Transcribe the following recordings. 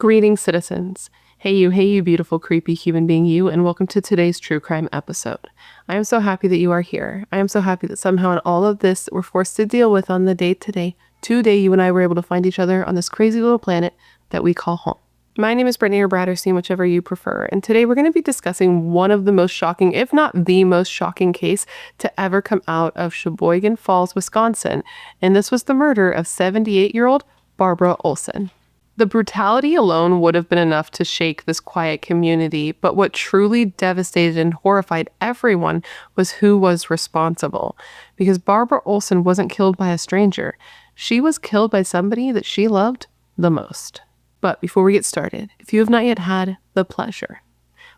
Greetings, citizens. Hey you beautiful, creepy human being you, and welcome to today's true crime episode. I am so happy that you are here. I am so happy that somehow in all of this we're forced to deal with on the day-to-day, today you and I were able to find each other on this crazy little planet that we call home. My name is Brittany or Bratterstein, whichever you prefer, and today we're going to be discussing one of the most shocking, if not the most shocking case to ever come out of Sheboygan Falls, Wisconsin, and this was the murder of 78-year-old Barbara Olson. The brutality alone would have been enough to shake this quiet community, but what truly devastated and horrified everyone was who was responsible. Because Barbara Olson wasn't killed by a stranger. She was killed by somebody that she loved the most. But before we get started, if you have not yet had the pleasure,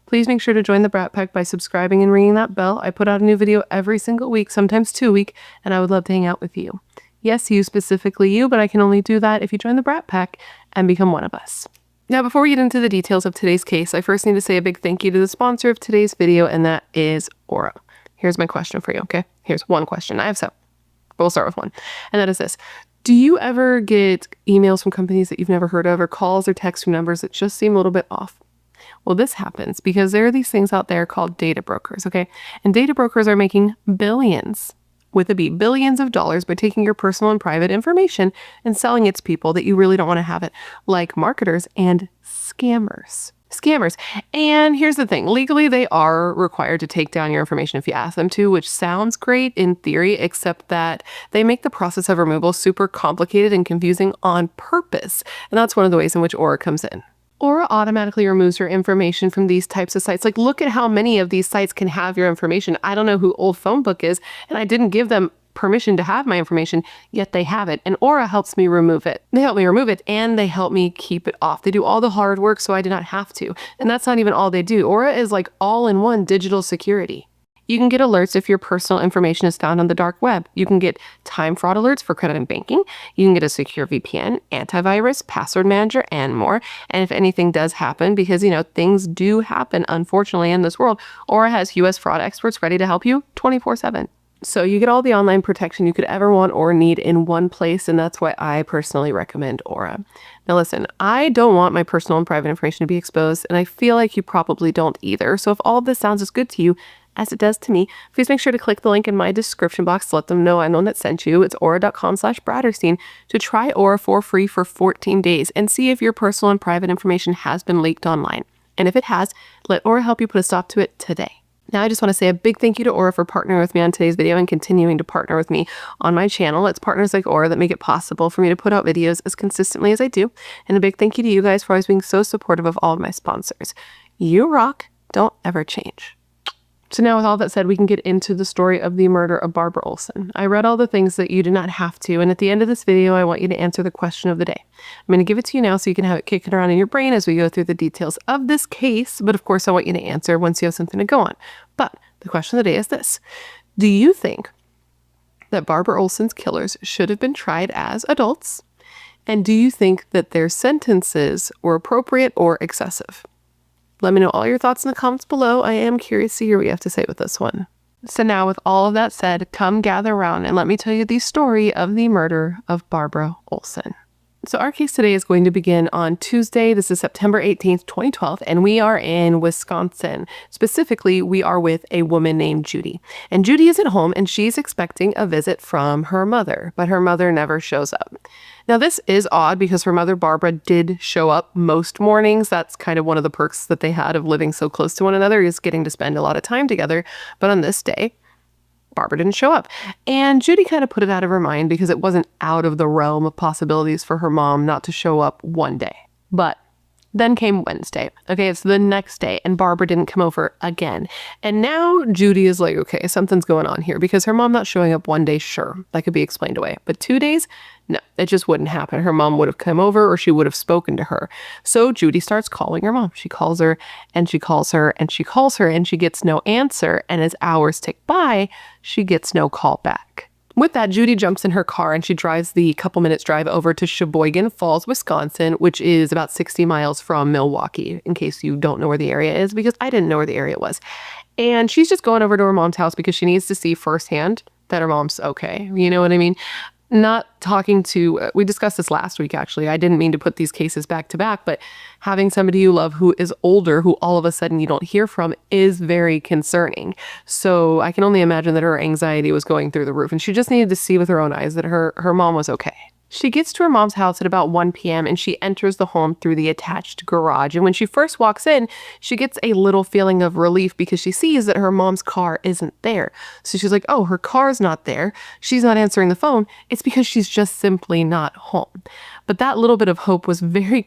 please make sure to join the Brat Pack by subscribing and ringing that bell. I put out a new video every single week, sometimes 2 weeks, and I would love to hang out with you. Yes, you, specifically you, but I can only do that if you join the Brat Pack and become one of us. Now, before we get into the details of today's case, I first need to say a big thank you to the sponsor of today's video, and that is Aura. Here's my question for you, okay? Here's one question. I have seven, but we'll start with one. And that is this. Do you ever get emails from companies that you've never heard of, or calls or texts from numbers that just seem a little bit off? Well, this happens because there are these things out there called data brokers, okay? And data brokers are making billions, with a B, billions of dollars by taking your personal and private information and selling it to people that you really don't want to have it, like marketers and scammers. And here's the thing, legally they are required to take down your information if you ask them to, which sounds great in theory, except that they make the process of removal super complicated and confusing on purpose. And that's one of the ways in which Aura comes in. Aura automatically removes your information from these types of sites. Like, look at how many of these sites can have your information. I don't know who Old Phone Book is, and I didn't give them permission to have my information, yet they have it. And Aura helps me remove it. They help me remove it, and they help me keep it off. They do all the hard work so I do not have to. And that's not even all they do. Aura is like all-in-one digital security. You can get alerts if your personal information is found on the dark web. You can get time fraud alerts for credit and banking. You can get a secure VPN, antivirus, password manager, and more. And if anything does happen, because, things do happen, unfortunately, in this world, Aura has US fraud experts ready to help you 24/7. So you get all the online protection you could ever want or need in one place, and that's why I personally recommend Aura. Now listen, I don't want my personal and private information to be exposed, and I feel like you probably don't either. So if all of this sounds as good to you as it does to me, please make sure to click the link in my description box to let them know I'm the one that sent you. It's aura.com/Bratterstein to try Aura for free for 14 days and see if your personal and private information has been leaked online. And if it has, let Aura help you put a stop to it today. Now, I just want to say a big thank you to Aura for partnering with me on today's video and continuing to partner with me on my channel. It's partners like Aura that make it possible for me to put out videos as consistently as I do. And a big thank you to you guys for always being so supportive of all of my sponsors. You rock. Don't ever change. So now with all that said, we can get into the story of the murder of Barbara Olson. I read all the things that you did not have to, and at the end of this video, I want you to answer the question of the day. I'm going to give it to you now so you can have it kicking around in your brain as we go through the details of this case, but of course I want you to answer once you have something to go on. But the question of the day is this. Do you think that Barbara Olson's killers should have been tried as adults? And do you think that their sentences were appropriate or excessive? Let me know all your thoughts in the comments below. I am curious to hear what you have to say with this one. So now with all of that said, come gather around and let me tell you the story of the murder of Barbara Olson. So our case today is going to begin on Tuesday. This is September 18th, 2012, and we are in Wisconsin. Specifically, we are with a woman named Judy. And Judy is at home and she's expecting a visit from her mother, but her mother never shows up. Now, this is odd because her mother, Barbara, did show up most mornings. That's kind of one of the perks that they had of living so close to one another, is getting to spend a lot of time together. But on this day, Barbara didn't show up. And Judy kind of put it out of her mind because it wasn't out of the realm of possibilities for her mom not to show up one day. But then came Wednesday. Okay, it's the next day, and Barbara didn't come over again. And now Judy is like, okay, something's going on here because her mom not showing up one day, sure, that could be explained away. But 2 days? No, it just wouldn't happen. Her mom would have come over or she would have spoken to her. So Judy starts calling her mom. She calls her and she calls her and she calls her and she gets no answer. And as hours tick by, she gets no call back. With that, Judy jumps in her car and she drives the couple minutes drive over to Sheboygan Falls, Wisconsin, which is about 60 miles from Milwaukee, in case you don't know where the area is, because I didn't know where the area was. And she's just going over to her mom's house because she needs to see firsthand that her mom's okay. You know what I mean? not talking to, we discussed this last week actually. I didn't mean to put these cases back to back, but having somebody you love who is older, who all of a sudden you don't hear from, is very concerning. So I can only imagine that her anxiety was going through the roof, and she just needed to see with her own eyes that her mom was okay. She gets to her mom's house at about 1 p.m. and she enters the home through the attached garage. And when she first walks in, she gets a little feeling of relief because she sees that her mom's car isn't there. So she's like, oh, her car's not there. She's not answering the phone. It's because she's just simply not home. But that little bit of hope was very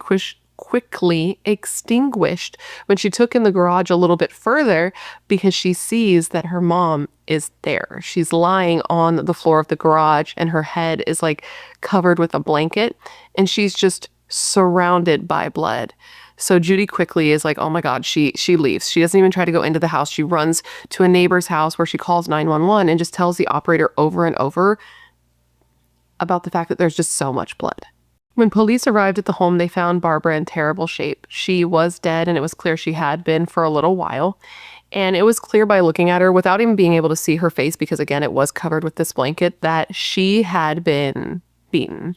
quickly extinguished when she took in the garage a little bit further, because she sees that her mom is there. She's lying on the floor of the garage and her head is like covered with a blanket, and she's just surrounded by blood. So Judy quickly is like, oh my God, she leaves. She doesn't even try to go into the house. She runs to a neighbor's house where she calls 911 and just tells the operator over and over about the fact that there's just so much blood. When police arrived at the home, they found Barbara in terrible shape. She was dead, and it was clear she had been for a little while. And it was clear by looking at her, without even being able to see her face, because again, it was covered with this blanket, that she had been beaten.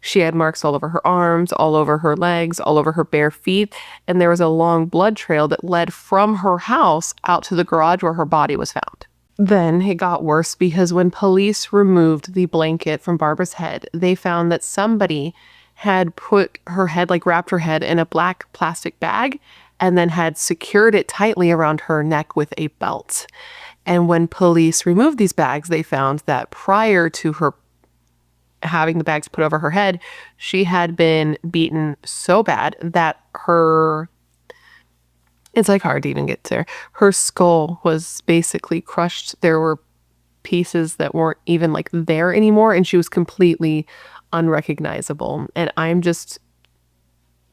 She had marks all over her arms, all over her legs, all over her bare feet, and there was a long blood trail that led from her house out to the garage where her body was found. Then it got worse, because when police removed the blanket from Barbara's head, they found that somebody had put her head, like wrapped her head in a black plastic bag, and then had secured it tightly around her neck with a belt. And when police removed these bags, they found that prior to her having the bags put over her head, she had been beaten so bad that it's like hard to even get there. Her skull was basically crushed. There were pieces that weren't even like there anymore, and she was completely unrecognizable. And I'm just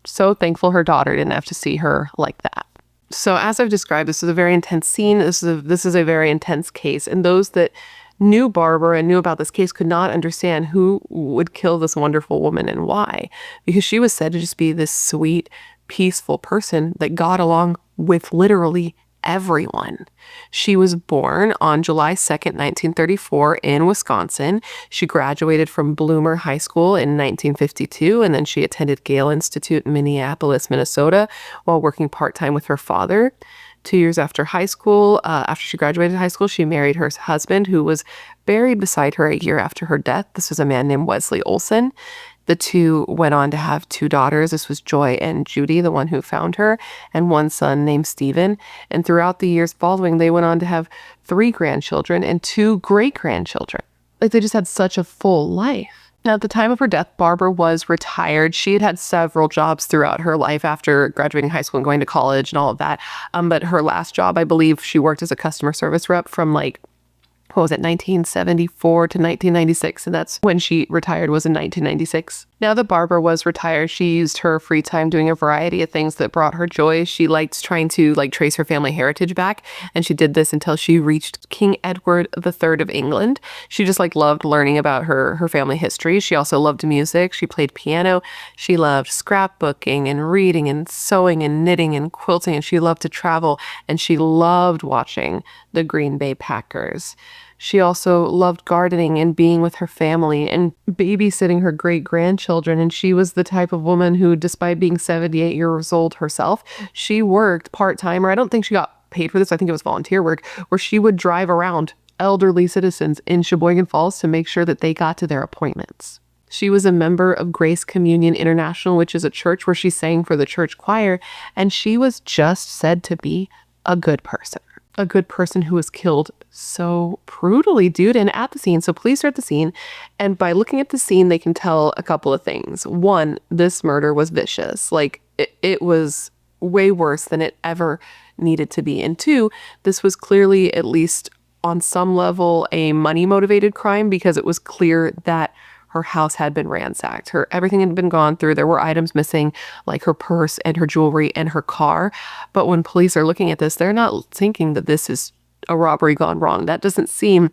so thankful her daughter didn't have to see her like that. So as I've described, this is a very intense scene. This is a very intense case. And those that knew Barbara and knew about this case could not understand who would kill this wonderful woman and why. Because she was said to just be this sweet, peaceful person that got along with literally everyone. She was born on July 2nd, 1934 in Wisconsin. She graduated from Bloomer High School in 1952, and then she attended Gale Institute in Minneapolis, Minnesota, while working part-time with her father. 2 years after high school, after she graduated high school, she married her husband, who was buried beside her a year after her death. This was a man named Wesley Olson. The two went on to have 2 daughters. This was Joy and Judy, the one who found her, and 1 son named Stephen. And throughout the years following, they went on to have 3 grandchildren and 2 great-grandchildren. Like, they just had such a full life. Now, at the time of her death, Barbara was retired. She had had several jobs throughout her life after graduating high school and going to college and all of that. But her last job, I believe, she worked as a customer service rep from 1974 to 1996, and that's when she retired, was in 1996. Now that Barbara was retired, she used her free time doing a variety of things that brought her joy. She liked trying to trace her family heritage back, and she did this until she reached King Edward III of England. She just loved learning about her family history. She also loved music. She played piano. She loved scrapbooking and reading and sewing and knitting and quilting, and she loved to travel, and she loved watching the Green Bay Packers. She also loved gardening and being with her family and babysitting her great-grandchildren. And she was the type of woman who, despite being 78 years old herself, she worked part-time, or I don't think she got paid for this, I think it was volunteer work, where she would drive around elderly citizens in Sheboygan Falls to make sure that they got to their appointments. She was a member of Grace Communion International, which is a church where she sang for the church choir, and she was just said to be a good person. A good person who was killed so brutally, dude, and at the scene. So police are at the scene, and by looking at the scene, they can tell a couple of things. 1, this murder was vicious. It was way worse than it ever needed to be. And 2, this was clearly, at least on some level, a money-motivated crime, because it was clear that her house had been ransacked. Everything had been gone through. There were items missing, like her purse and her jewelry and her car. But when police are looking at this, they're not thinking that this is a robbery gone wrong. That doesn't seem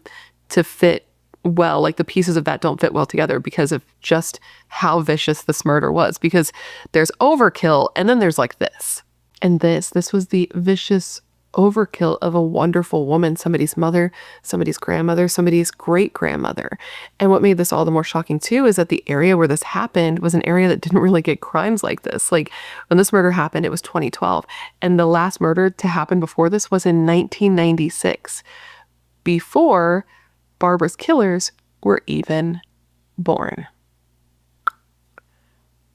to fit well. The pieces of that don't fit well together because of just how vicious this murder was. Because there's overkill, and then there's this. And this was the vicious overkill of a wonderful woman, somebody's mother, somebody's grandmother, somebody's great-grandmother. And what made this all the more shocking too is that the area where this happened was an area that didn't really get crimes like this. Like when this murder happened, it was 2012. And the last murder to happen before this was in 1996, before Barbara's killers were even born.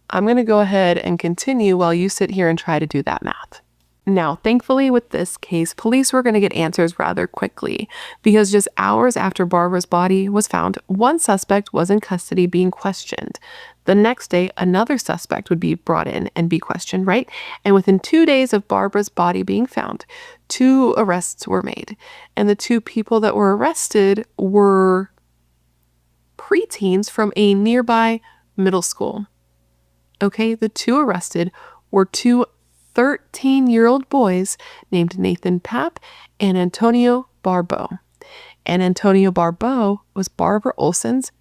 I'm going to go ahead and continue while you sit here and try to do that math. Now, thankfully with this case, police were going to get answers rather quickly because just hours after Barbara's body was found, one suspect was in custody being questioned. The next day, another suspect would be brought in and be questioned, right? And within 2 days of Barbara's body being found, 2 arrests were made. And the 2 people that were arrested were preteens from a nearby middle school. Okay, the 2 arrested were 2 13-year-old boys named Nathan Papp and Antonio Barbeau. And Antonio Barbeau was Barbara Olson's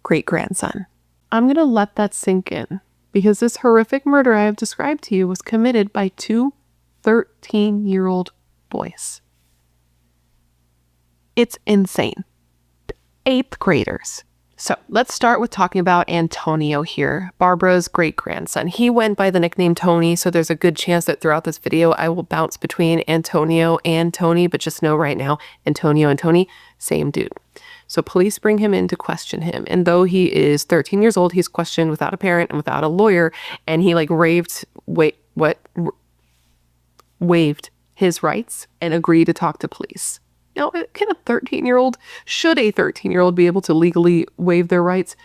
great-grandson. I'm going to let that sink in because this horrific murder I have described to you was committed by 2 13-year-old boys. It's insane. 8th graders. So let's start with talking about Antonio here, Barbara's great-grandson. He went by the nickname Tony, so there's a good chance that throughout this video I will bounce between Antonio and Tony, but just know right now, Antonio and Tony, same dude. So police bring him in to question him, and though he is 13 years old, he's questioned without a parent and without a lawyer, and he like waived his rights and agreed to talk to police. Now, should a 13-year-old be able to legally waive their rights?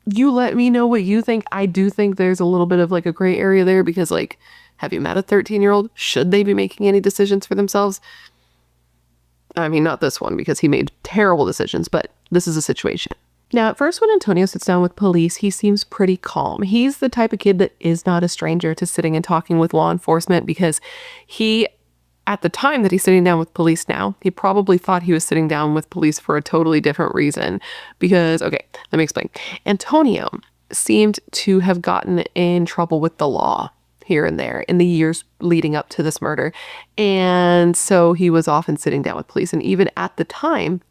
You let me know what you think. I do think there's a little bit of like a gray area there because like, have you met a 13-year-old? Should they be making any decisions for themselves? I mean, not this one because he made terrible decisions, but this is a situation. Now, at first when Antonio sits down with police, he seems pretty calm. He's the type of kid that is not a stranger to sitting and talking with law enforcement because at the time that he's sitting down with police now, he probably thought he was sitting down with police for a totally different reason. Because, okay, let me explain. Antonio seemed to have gotten in trouble with the law here and there in the years leading up to this murder. And so he was often sitting down with police. And even at the time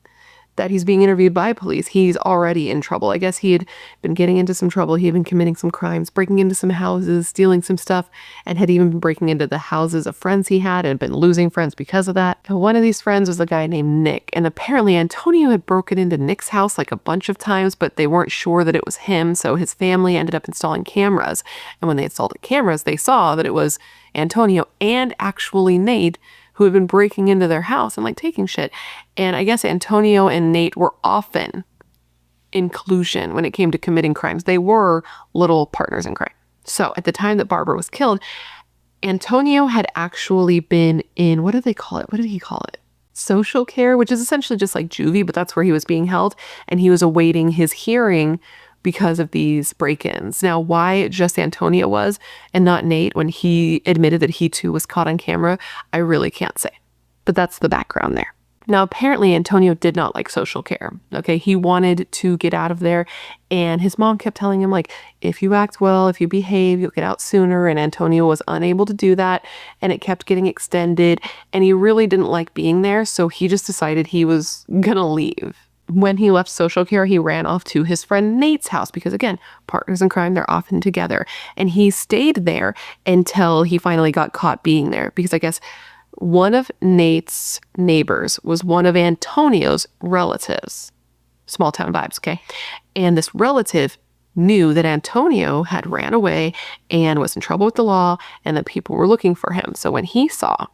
that he's being interviewed by police, he's already in trouble. I guess he had been getting into some trouble. He had been committing some crimes, breaking into some houses, stealing some stuff, and had even been breaking into the houses of friends he had and been losing friends because of that. And one of these friends was a guy named Nick. And apparently Antonio had broken into Nick's house like a bunch of times, but they weren't sure that it was him. So his family ended up installing cameras. And when they installed the cameras, they saw that it was Antonio and actually Nate who had been breaking into their house and like taking shit. And I guess Antonio and Nate were often in collusion when it came to committing crimes. They were little partners in crime. So at the time that Barbara was killed, Antonio had actually been in, what did they call it? What did he call it? Social care, which is essentially just like juvie, but that's where he was being held. And he was awaiting his hearing because of these break-ins. Now, why just Antonio was and not Nate when he admitted that he too was caught on camera, I really can't say. But that's the background there. Now, apparently Antonio did not like social care. Okay, he wanted to get out of there, and his mom kept telling him like, if you act well, if you behave, you'll get out sooner. And Antonio was unable to do that, and it kept getting extended, and he really didn't like being there, so he just decided he was gonna leave. When he left social care, he ran off to his friend Nate's house because, again, partners in crime, they're often together. And he stayed there until he finally got caught being there because I guess one of Nate's neighbors was one of Antonio's relatives. Small town vibes, okay? And this relative knew that Antonio had ran away and was in trouble with the law and that people were looking for him. So when he saw,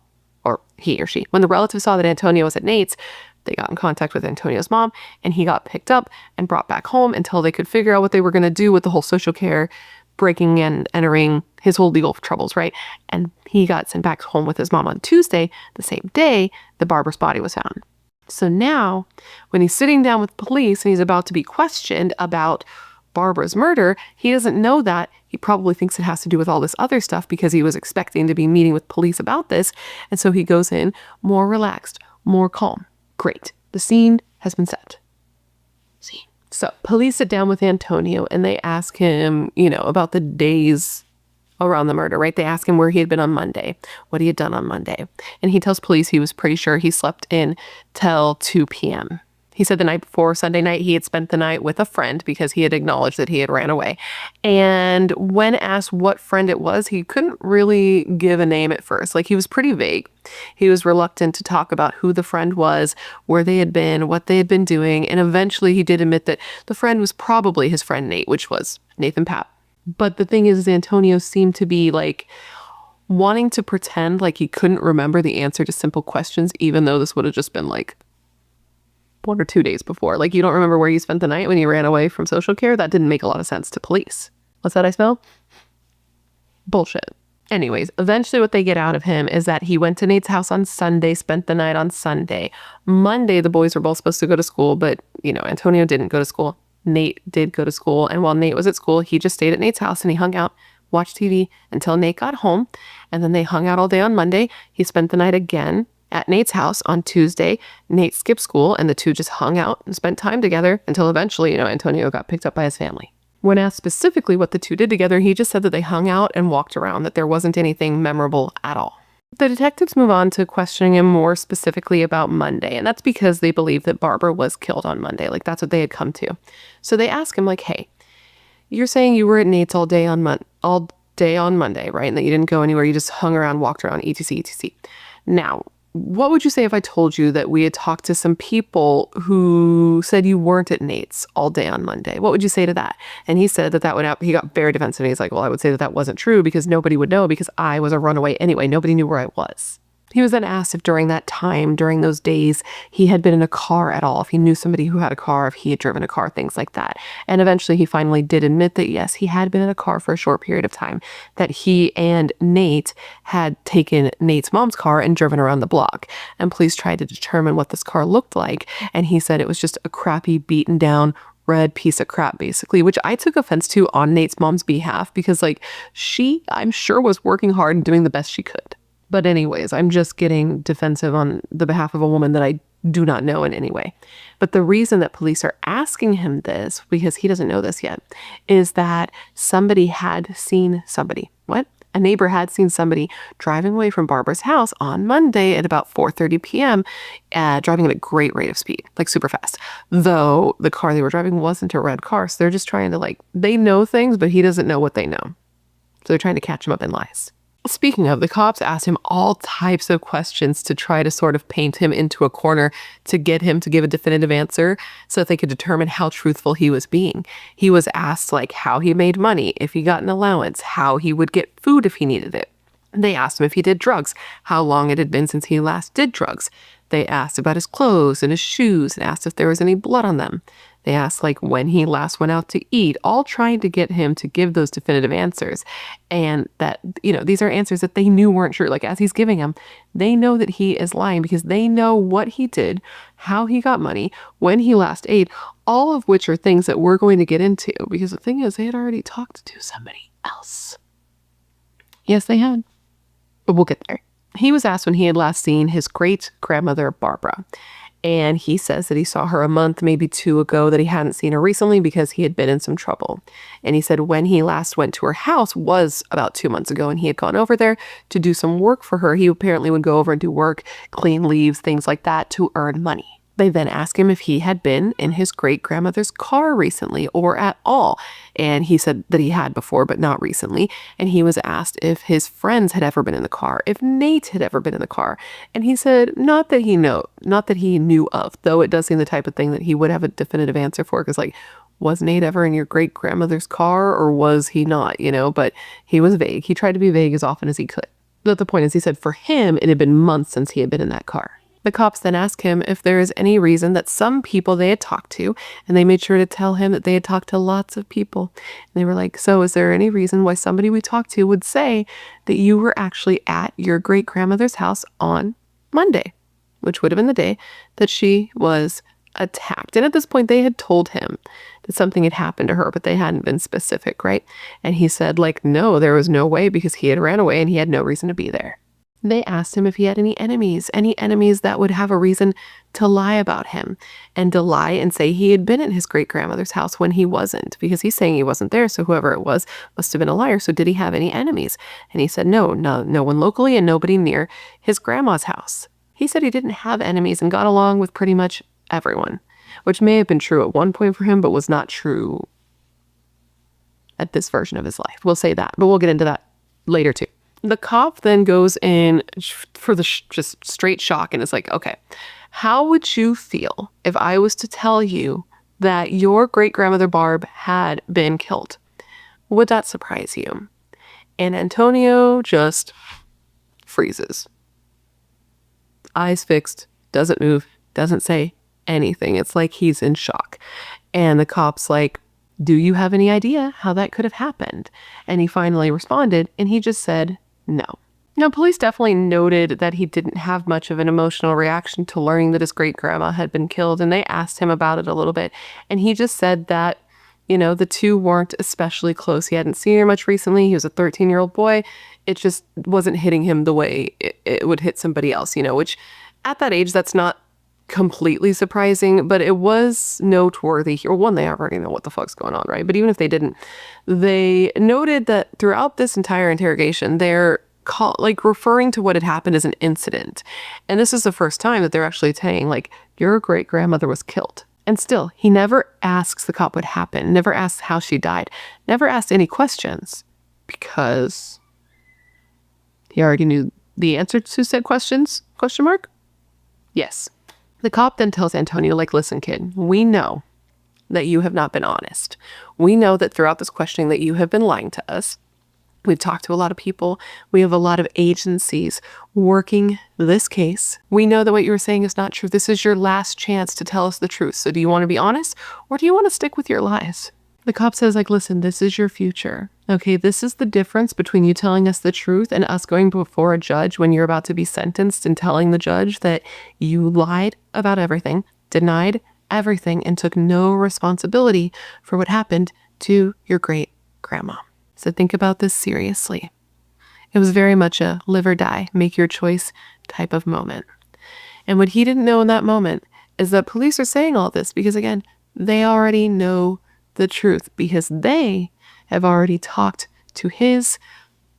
or he or she, when the relative saw that Antonio was at Nate's, they got in contact with Antonio's mom and he got picked up and brought back home until they could figure out what they were going to do with the whole social care, breaking and entering, his whole legal troubles, right? And he got sent back home with his mom on Tuesday, the same day that Barbara's body was found. So now when he's sitting down with police and he's about to be questioned about Barbara's murder, he doesn't know that. He probably thinks it has to do with all this other stuff because he was expecting to be meeting with police about this. And so he goes in more relaxed, more calm. Great. The scene has been set. Scene. So police sit down with Antonio and they ask him, about the days around the murder, right? They ask him where he had been on Monday, what he had done on Monday. And he tells police he was pretty sure he slept in till 2 p.m. He said the night before, Sunday night, he had spent the night with a friend because he had acknowledged that he had ran away. And when asked what friend it was, he couldn't really give a name at first. Like, he was pretty vague. He was reluctant to talk about who the friend was, where they had been, what they had been doing. And eventually he did admit that the friend was probably his friend Nate, which was Nathan Papp. But the thing is, Antonio seemed to be like wanting to pretend like he couldn't remember the answer to simple questions, even though this would have just been like 1 or 2 days before. Like, you don't remember where you spent the night when you ran away from social care? That didn't make a lot of sense to police. What's that I smell? Bullshit. Anyways, eventually what they get out of him is that he went to Nate's house on Sunday, spent the night on Sunday. Monday, the boys were both supposed to go to school, but, Antonio didn't go to school. Nate did go to school. And while Nate was at school, he just stayed at Nate's house and he hung out, watched TV until Nate got home. And then they hung out all day on Monday. He spent the night again at Nate's house on Tuesday. Nate skipped school and the two just hung out and spent time together until eventually, Antonio got picked up by his family. When asked specifically what the two did together, he just said that they hung out and walked around, that there wasn't anything memorable at all. The detectives move on to questioning him more specifically about Monday, and that's because they believe that Barbara was killed on Monday. Like, that's what they had come to. So they ask him, like, hey, you're saying you were at Nate's all day on Monday, right? And that you didn't go anywhere, you just hung around, walked around, etc, etc. Now, what would you say if I told you that we had talked to some people who said you weren't at Nate's all day on Monday? What would you say to that? And he said that would happen. He got very defensive. He's like, well, I would say that wasn't true because nobody would know because I was a runaway anyway. Nobody knew where I was. He was then asked if during that time, during those days, he had been in a car at all, if he knew somebody who had a car, if he had driven a car, things like that. And eventually he finally did admit that, yes, he had been in a car for a short period of time, that he and Nate had taken Nate's mom's car and driven around the block. And police tried to determine what this car looked like. And he said it was just a crappy, beaten down, red piece of crap, basically, which I took offense to on Nate's mom's behalf because, like, she, I'm sure, was working hard and doing the best she could. But anyways, I'm just getting defensive on the behalf of a woman that I do not know in any way. But the reason that police are asking him this, because he doesn't know this yet, is that somebody had seen somebody. What? A neighbor had seen somebody driving away from Barbara's house on Monday at about 4:30 p.m., driving at a great rate of speed, like super fast. Though the car they were driving wasn't a red car, so they're just trying to, they know things, but he doesn't know what they know. So they're trying to catch him up in lies. Speaking of, the cops asked him all types of questions to try to sort of paint him into a corner to get him to give a definitive answer so that they could determine how truthful he was being. He was asked, how he made money, if he got an allowance, how he would get food if he needed it. They asked him if he did drugs, how long it had been since he last did drugs. They asked about his clothes and his shoes and asked if there was any blood on them. They asked when he last went out to eat, all trying to get him to give those definitive answers. And that, these are answers that they knew weren't true. As he's giving them, they know that he is lying because they know what he did, how he got money, when he last ate, all of which are things that we're going to get into because the thing is, they had already talked to somebody else. Yes, they had. But we'll get there. He was asked when he had last seen his great-grandmother, Barbara. And he says that he saw her a month, maybe 2 ago, that he hadn't seen her recently because he had been in some trouble. And he said when he last went to her house was about 2 months ago, and he had gone over there to do some work for her. He apparently would go over and do work, clean leaves, things like that, to earn money. They then asked him if he had been in his great-grandmother's car recently or at all. And he said that he had before, but not recently. And he was asked if his friends had ever been in the car, if Nate had ever been in the car. And he said not that he knew of, though it does seem the type of thing that he would have a definitive answer for. Because was Nate ever in your great-grandmother's car or was he not, But he was vague. He tried to be vague as often as he could. But the point is, he said for him, it had been months since he had been in that car. The cops then asked him if there is any reason that some people they had talked to, and they made sure to tell him that they had talked to lots of people. And they were like, so is there any reason why somebody we talked to would say that you were actually at your great-grandmother's house on Monday, which would have been the day that she was attacked? And at this point, they had told him that something had happened to her, but they hadn't been specific, right? And he said, no, there was no way because he had ran away and he had no reason to be there. They asked him if he had any enemies that would have a reason to lie about him and to lie and say he had been at his great-grandmother's house when he wasn't, because he's saying he wasn't there, so whoever it was must have been a liar. So did he have any enemies? And he said no one locally and nobody near his grandma's house. He said he didn't have enemies and got along with pretty much everyone, which may have been true at one point for him, but was not true at this version of his life. We'll say that, but we'll get into that later too. The cop then goes in for the just straight shock and is like, okay, how would you feel if I was to tell you that your great-grandmother Barb had been killed? Would that surprise you? And Antonio just freezes. Eyes fixed, doesn't move, doesn't say anything. It's like he's in shock. And the cop's like, do you have any idea how that could have happened? And he finally responded, and he just said, no. Now, police definitely noted that he didn't have much of an emotional reaction to learning that his great-grandma had been killed, and they asked him about it a little bit. And he just said that, the two weren't especially close. He hadn't seen her much recently. He was a 13-year-old boy. It just wasn't hitting him the way it would hit somebody else, which at that age, that's not completely surprising, but it was noteworthy here. One, they already know what the fuck's going on, right? But even if they didn't, they noted that throughout this entire interrogation, they're referring to what had happened as an incident. And this is the first time that they're actually saying, your great-grandmother was killed. And still, he never asks the cop what happened, never asks how she died, never asked any questions, because he already knew the answer to said questions, ? Yes. The cop then tells Antonio, listen, kid, we know that you have not been honest. We know that throughout this questioning that you have been lying to us. We've talked to a lot of people. We have a lot of agencies working this case. We know that what you were saying is not true. This is your last chance to tell us the truth. So do you want to be honest, or do you want to stick with your lies? The cop says, listen, this is your future. Okay, this is the difference between you telling us the truth and us going before a judge when you're about to be sentenced and telling the judge that you lied about everything, denied everything, and took no responsibility for what happened to your great-grandma. So think about this seriously. It was very much a live or die, make your choice type of moment. And what he didn't know in that moment is that police are saying all this because, again, they already know the truth, because they have already talked to his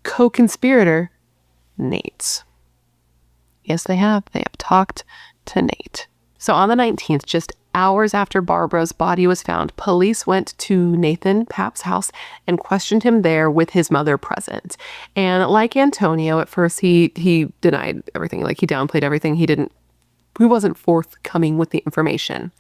co-conspirator, Nate. Yes, they have. They have talked to Nate. So on the 19th, just hours after Barbara's body was found, police went to Nathan Papp's house and questioned him there with his mother present. And like Antonio, at first he denied everything. He downplayed everything. He wasn't forthcoming with the information.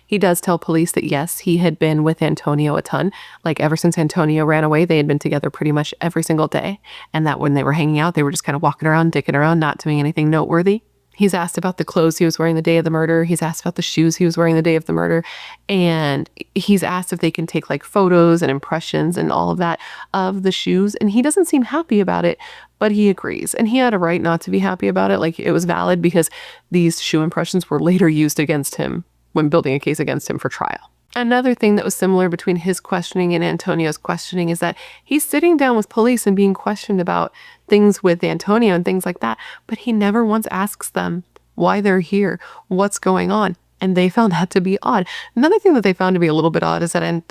He does tell police that, yes, he had been with Antonio a ton. Ever since Antonio ran away, they had been together pretty much every single day. And that when they were hanging out, they were just kind of walking around, dicking around, not doing anything noteworthy. He's asked about the clothes he was wearing the day of the murder. He's asked about the shoes he was wearing the day of the murder. And he's asked if they can take photos and impressions and all of that of the shoes. And he doesn't seem happy about it, but he agrees. And he had a right not to be happy about it. It was valid because these shoe impressions were later used against him when building a case against him for trial. Another thing that was similar between his questioning and Antonio's questioning is that he's sitting down with police and being questioned about things with Antonio and things like that, but he never once asks them why they're here, what's going on, and they found that to be odd. Another thing that they found to be a little bit odd is that,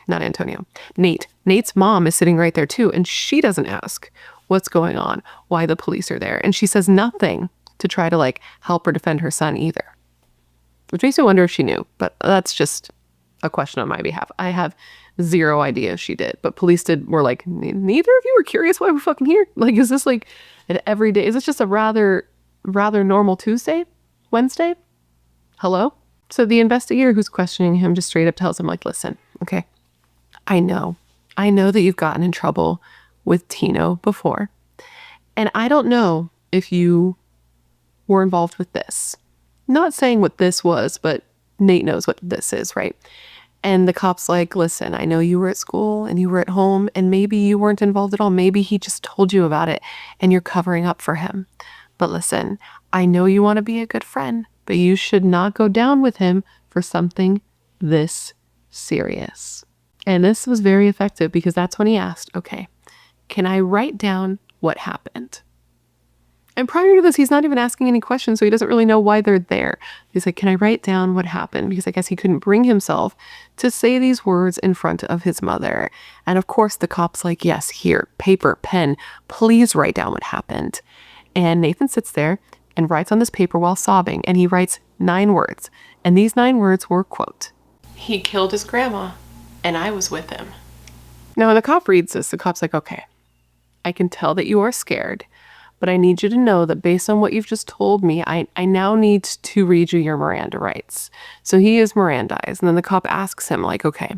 not Antonio, Nate's mom is sitting right there too, and she doesn't ask what's going on, why the police are there, and she says nothing to try to help or defend her son either. Which makes me wonder if she knew, but that's just a question on my behalf. I have zero idea if she did, but police were like, neither of you were curious why we're fucking here? Is this an everyday, is this just a rather normal Tuesday? Wednesday? Hello? So the investigator who's questioning him just straight up tells him listen, okay, I know that you've gotten in trouble with Tino before, and I don't know if you were involved with this. Not saying what this was, but Nate knows what this is, right? And the cop's like, listen, I know you were at school and you were at home and maybe you weren't involved at all. Maybe he just told you about it and you're covering up for him. But listen, I know you want to be a good friend, but you should not go down with him for something this serious. And this was very effective because that's when he asked, okay, can I write down what happened? And prior to this, he's not even asking any questions, so he doesn't really know why they're there. He's like, can I write down what happened? Because I guess he couldn't bring himself to say these words in front of his mother. And of course, the cop's like, yes, here, paper, pen, please write down what happened. And Nathan sits there and writes on this paper while sobbing, and he writes 9 words. And these 9 words were, quote, "He killed his grandma, and I was with him." Now, when the cop reads this, the cop's like, okay, I can tell that you are scared, but I need you to know that based on what you've just told me, I now need to read you your Miranda rights. So he is Mirandized. And then the cop asks him, like, okay,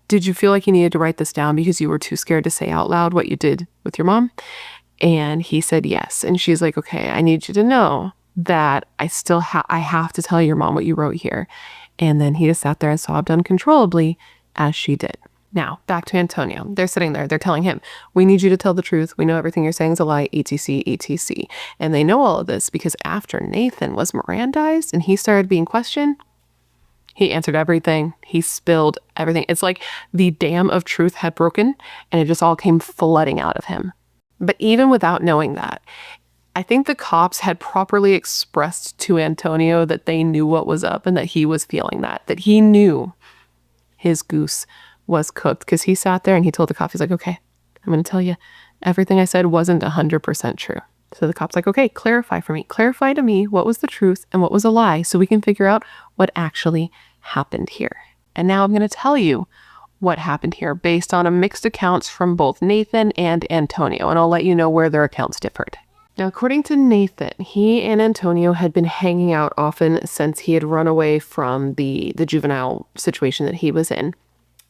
did you feel like you needed to write this down because you were too scared to say out loud what you did with your mom? And he said yes. And she's like, okay, I need you to know that I still I have to tell your mom what you wrote here. And then he just sat there and sobbed uncontrollably, as she did. Now, back to Antonio. They're sitting there. They're telling him, we need you to tell the truth. We know everything you're saying is a lie, etc., etc. And they know all of this because after Nathan was Mirandized and he started being questioned, he answered everything. He spilled everything. It's like the dam of truth had broken and it just all came flooding out of him. But even without knowing that, I think the cops had properly expressed to Antonio that they knew what was up and that he was feeling that he knew his goose was cooked, because he sat there and he told the cop, he's like, okay, I'm going to tell you everything I said wasn't 100% true. So the cop's like, okay, clarify for me. Clarify to me what was the truth and what was a lie so we can figure out what actually happened here. And now I'm going to tell you what happened here based on a mixed accounts from both Nathan and Antonio, and I'll let you know where their accounts differed. Now, according to Nathan, he and Antonio had been hanging out often since he had run away from the juvenile situation that he was in.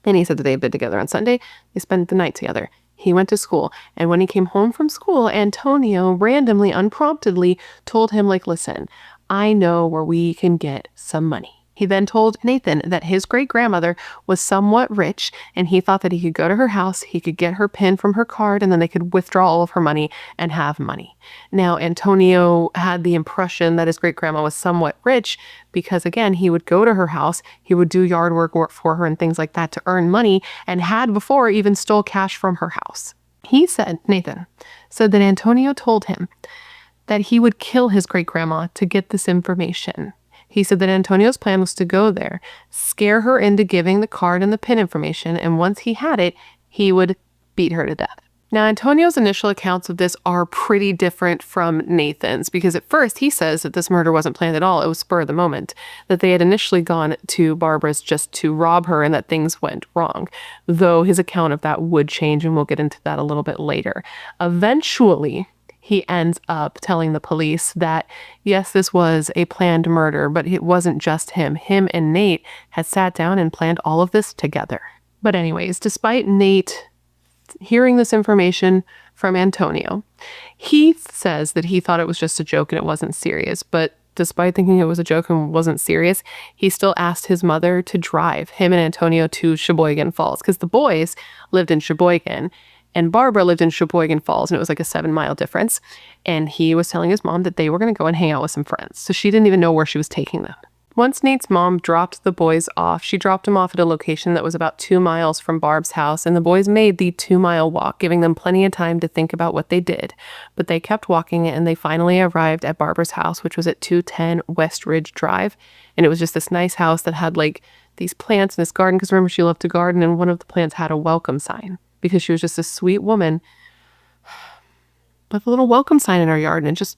And he said that they had been together on Sunday. They spent the night together. He went to school. And when he came home from school, Antonio randomly, unpromptedly told him, like, listen, I know where we can get some money. He then told Nathan that his great-grandmother was somewhat rich, and he thought that he could go to her house, he could get her PIN from her card, and then they could withdraw all of her money and have money. Now, Antonio had the impression that his great-grandma was somewhat rich because, again, he would go to her house, he would do yard work for her and things like that to earn money, and had before even stole cash from her house. Nathan said that Antonio told him that he would kill his great-grandma to get this information. He said that Antonio's plan was to go there, scare her into giving the card and the PIN information, and once he had it, he would beat her to death. Now, Antonio's initial accounts of this are pretty different from Nathan's, because at first he says that this murder wasn't planned at all. It was spur of the moment, that they had initially gone to Barbara's just to rob her and that things went wrong, though his account of that would change, and we'll get into that a little bit later. Eventually, he ends up telling the police that, yes, this was a planned murder, but it wasn't just him. Him and Nate had sat down and planned all of this together. But anyways, despite Nate hearing this information from Antonio, he says that he thought it was just a joke and it wasn't serious. But despite thinking it was a joke and wasn't serious, he still asked his mother to drive him and Antonio to Sheboygan Falls, because the boys lived in Sheboygan and Barbara lived in Sheboygan Falls, and it was like a 7-mile difference. And he was telling his mom that they were going to go and hang out with some friends. So she didn't even know where she was taking them. Once Nate's mom dropped the boys off, she dropped them off at a location that was about 2 miles from Barb's house, and the boys made the 2-mile walk, giving them plenty of time to think about what they did. But they kept walking, and they finally arrived at Barbara's house, which was at 210 West Ridge Drive. And it was just this nice house that had like these plants in this garden, because remember, she loved to garden, and one of the plants had a welcome sign, because she was just a sweet woman with a little welcome sign in her yard, and it just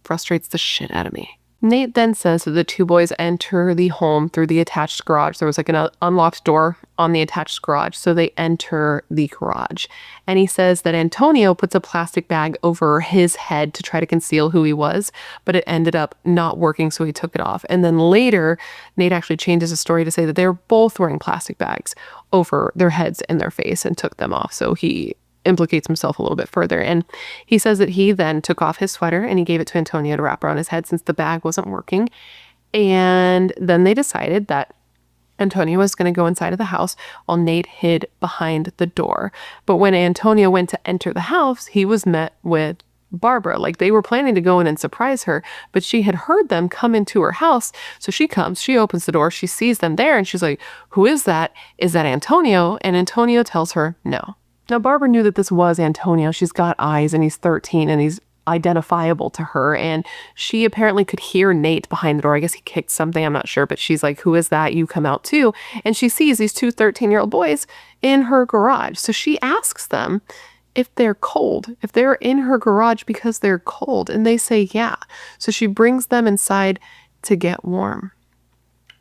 frustrates the shit out of me. Nate then says that the 2 boys enter the home through the attached garage. There was like an unlocked door on the attached garage, so they enter the garage. And he says that Antonio puts a plastic bag over his head to try to conceal who he was, but it ended up not working, so he took it off. And then later, Nate actually changes the story to say that they were both wearing plastic bags over their heads and their face and took them off. So he implicates himself a little bit further. And he says that he then took off his sweater and he gave it to Antonio to wrap around his head since the bag wasn't working. And then they decided that Antonio was going to go inside of the house while Nate hid behind the door. But when Antonio went to enter the house, he was met with Barbara. Like, they were planning to go in and surprise her, but she had heard them come into her house. So she comes, she opens the door, she sees them there, and she's like, who is that? Is that Antonio? And Antonio tells her no. Now, Barbara knew that this was Antonio. She's got eyes and he's 13 and he's identifiable to her. And she apparently could hear Nate behind the door. I guess he kicked something, I'm not sure. But she's like, who is that? You come out too. And she sees these two 13-year-old boys in her garage. So she asks them if they're cold, if they're in her garage because they're cold. And they say, yeah. So she brings them inside to get warm.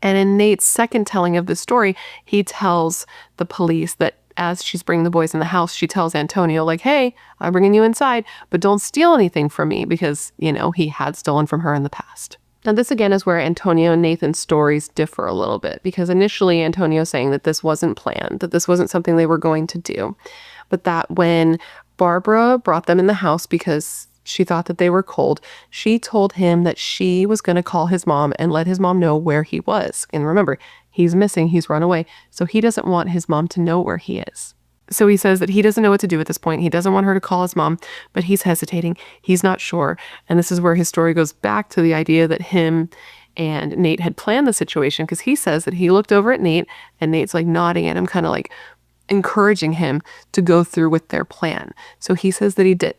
And in Nate's second telling of the story, he tells the police that as she's bringing the boys in the house, she tells Antonio, like, hey, I'm bringing you inside, but don't steal anything from me because, you know, he had stolen from her in the past. Now, this again is where Antonio and Nathan's stories differ a little bit, because initially Antonio's saying that this wasn't planned, that this wasn't something they were going to do, but that when Barbara brought them in the house because she thought that they were cold, she told him that she was going to call his mom and let his mom know where he was. And remember, he's missing, he's run away, so he doesn't want his mom to know where he is. So he says that he doesn't know what to do at this point. He doesn't want her to call his mom, but he's hesitating. He's not sure. And this is where his story goes back to the idea that him and Nate had planned the situation, because he says that he looked over at Nate and Nate's like nodding at him, kind of like encouraging him to go through with their plan. So he says that he did.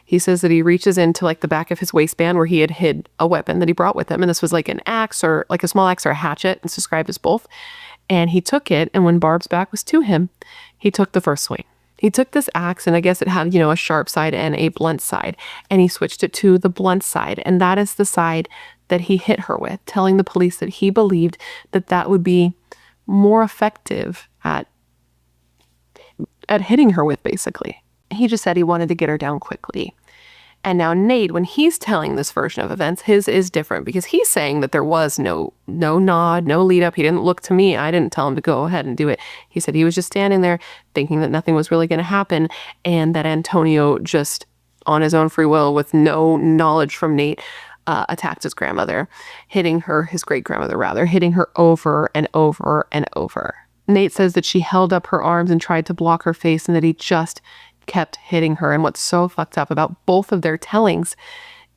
He says that he reaches into like the back of his waistband where he had hid a weapon that he brought with him. And this was like an axe, or like a small axe or a hatchet. It's described as both. And he took it. And when Barb's back was to him, he took the first swing. He took this axe, and I guess it had, you know, a sharp side and a blunt side. And he switched it to the blunt side. And that is the side that he hit her with, telling the police that he believed that that would be more effective at hitting her with, basically. He just said he wanted to get her down quickly. And now Nate, when he's telling this version of events, his is different, because he's saying that there was no nod, no lead up. He didn't look to me. I didn't tell him to go ahead and do it. He said he was just standing there thinking that nothing was really going to happen, and that Antonio just on his own free will, with no knowledge from Nate, attacked his grandmother, hitting her, his great-grandmother rather, hitting her over and over and over. Nate says that she held up her arms and tried to block her face, and that he just kept hitting her. And what's so fucked up about both of their tellings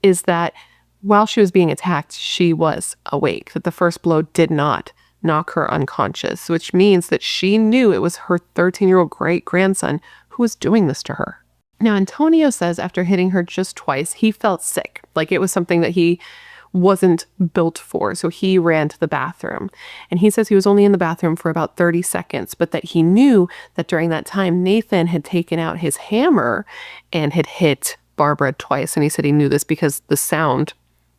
is that while she was being attacked, she was awake, that the first blow did not knock her unconscious, which means that she knew it was her 13-year-old great-grandson who was doing this to her. Now, Antonio says after hitting her just twice, he felt sick, like it was something that he wasn't built for. So he ran to the bathroom, and he says he was only in the bathroom for about 30 seconds, but that he knew that during that time, Nathan had taken out his hammer and had hit Barbara twice. And he said he knew this because the sound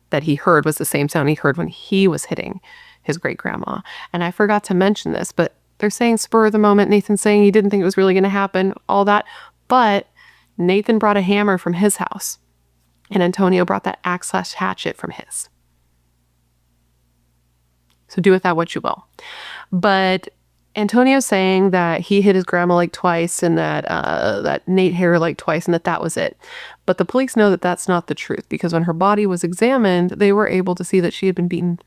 that he heard was the same sound he heard when he was hitting his great grandma. And I forgot to mention this, but they're saying spur of the moment. Nathan's saying he didn't think it was really going to happen, all that. But Nathan brought a hammer from his house, and Antonio brought that axe/hatchet from his. So do with that what you will. But Antonio's saying that he hit his grandma like twice, and that Nate hit her like twice, and that was it. But the police know that that's not the truth, because when her body was examined, they were able to see that she had been beaten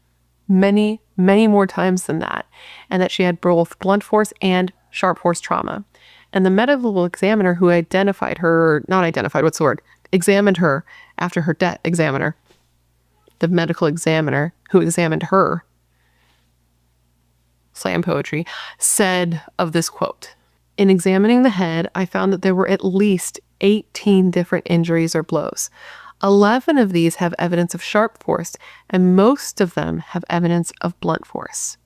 many, many more times than that, and that she had both blunt force and sharp force trauma. And the medical examiner who identified her, not identified, what's the word? Examined her after her death, the medical examiner who examined her, slam poetry, said of this quote, "In examining the head, I found that there were at least 18 different injuries or blows. 11 of these have evidence of sharp force, and most of them have evidence of blunt force."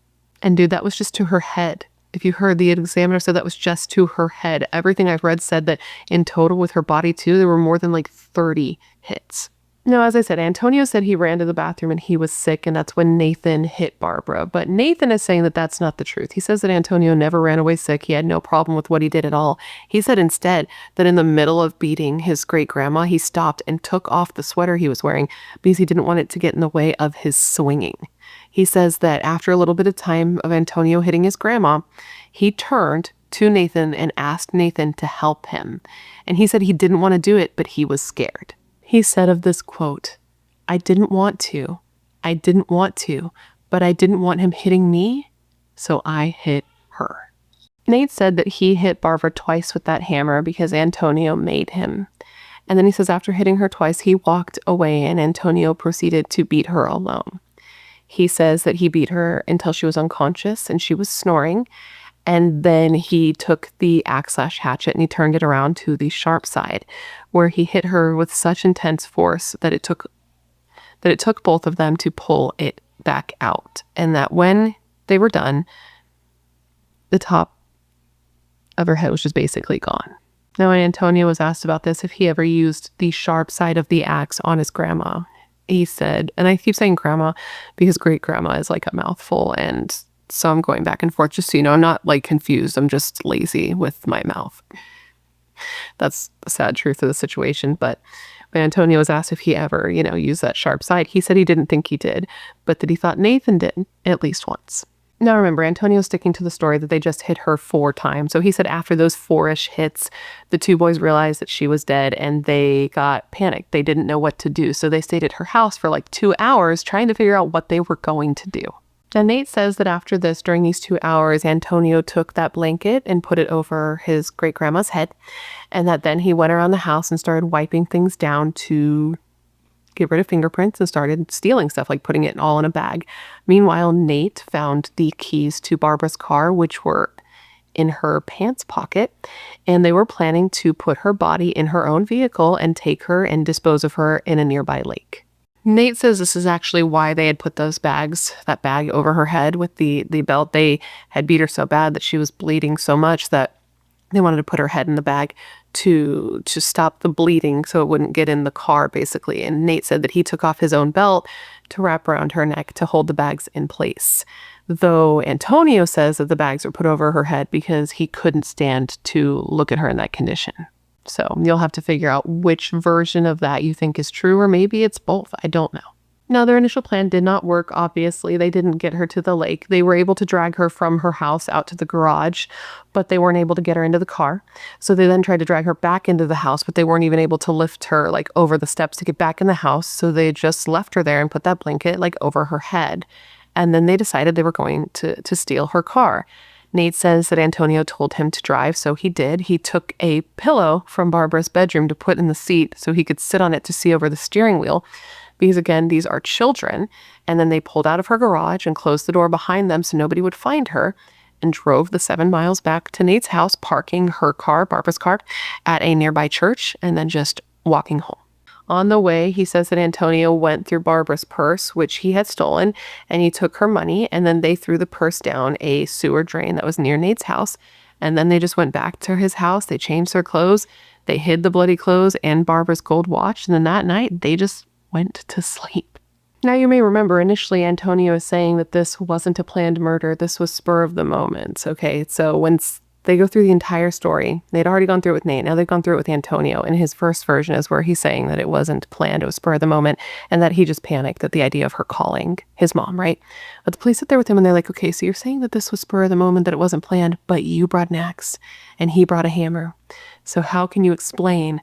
And dude, that was just to her head. If you heard, the examiner said that was just to her head. Everything I've read said that in total with her body too, there were more than like 30 hits. Now, as I said, Antonio said he ran to the bathroom and he was sick, and that's when Nathan hit Barbara. But Nathan is saying that that's not the truth. He says that Antonio never ran away sick. He had no problem with what he did at all. He said instead that in the middle of beating his great-grandma, he stopped and took off the sweater he was wearing because he didn't want it to get in the way of his swinging. He says that after a little bit of time of Antonio hitting his grandma, he turned to Nathan and asked Nathan to help him. And he said he didn't want to do it, but he was scared. He said of this quote, I didn't want to, but I didn't want him hitting me, so I hit her." Nate said that he hit Barbara twice with that hammer because Antonio made him. And then he says after hitting her twice, he walked away and Antonio proceeded to beat her alone. He says that he beat her until she was unconscious and she was snoring, And then he took the axe/hatchet and he turned it around to the sharp side, where he hit her with such intense force that it took both of them to pull it back out. And that when they were done, the top of her head was just basically gone. Now, when Antonio was asked about this, if he ever used the sharp side of the axe on his grandma, he said, and I keep saying grandma because great grandma is like a mouthful, and so I'm going back and forth just so you know, I'm not like confused. I'm just lazy with my mouth. That's the sad truth of the situation. But when Antonio was asked if he ever, used that sharp side, he said he didn't think he did, but that he thought Nathan did at least once. Now remember, Antonio's sticking to the story that they just hit her 4 times. So he said after those 4-ish hits, the 2 boys realized that she was dead and they got panicked. They didn't know what to do. So they stayed at her house for like 2 hours trying to figure out what they were going to do. Now Nate says that after this, during these 2 hours, Antonio took that blanket and put it over his great-grandma's head, and that then he went around the house and started wiping things down to get rid of fingerprints and started stealing stuff, like putting it all in a bag. Meanwhile, Nate found the keys to Barbara's car, which were in her pants pocket, and they were planning to put her body in her own vehicle and take her and dispose of her in a nearby lake. Nate says this is actually why they had put that bag over her head with the belt. They had beat her so bad that she was bleeding so much that they wanted to put her head in the bag to stop the bleeding so it wouldn't get in the car, basically. And Nate said that he took off his own belt to wrap around her neck to hold the bags in place. Though Antonio says that the bags were put over her head because he couldn't stand to look at her in that condition. So you'll have to figure out which version of that you think is true, or maybe it's both. I don't know. Now, their initial plan did not work, obviously. They didn't get her to the lake. They were able to drag her from her house out to the garage, but they weren't able to get her into the car. So they then tried to drag her back into the house, but they weren't even able to lift her like over the steps to get back in the house. So they just left her there and put that blanket like over her head. And then they decided they were going to steal her car. Nate says that Antonio told him to drive, so he did. He took a pillow from Barbara's bedroom to put in the seat so he could sit on it to see over the steering wheel. Because again, these are children. And then they pulled out of her garage and closed the door behind them so nobody would find her, and drove the 7 miles back to Nate's house, parking her car, Barbara's car, at a nearby church, and then just walking home. On the way, he says that Antonio went through Barbara's purse, which he had stolen, and he took her money, and then they threw the purse down a sewer drain that was near Nate's house, and then they just went back to his house. They changed their clothes, they hid the bloody clothes and Barbara's gold watch, and then that night, they just went to sleep. Now, you may remember initially Antonio is saying that this wasn't a planned murder, this was spur of the moment, okay? So when they go through the entire story, they'd already gone through it with Nate, now they've gone through it with Antonio, and his first version is where he's saying that it wasn't planned, it was spur of the moment, and that he just panicked at the idea of her calling his mom, right? But the police sit there with him and they're like, okay, so you're saying that this was spur of the moment, that it wasn't planned, but you brought an axe, and he brought a hammer. So how can you explain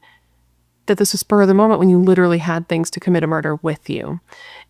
that this was spur of the moment when you literally had things to commit a murder with you?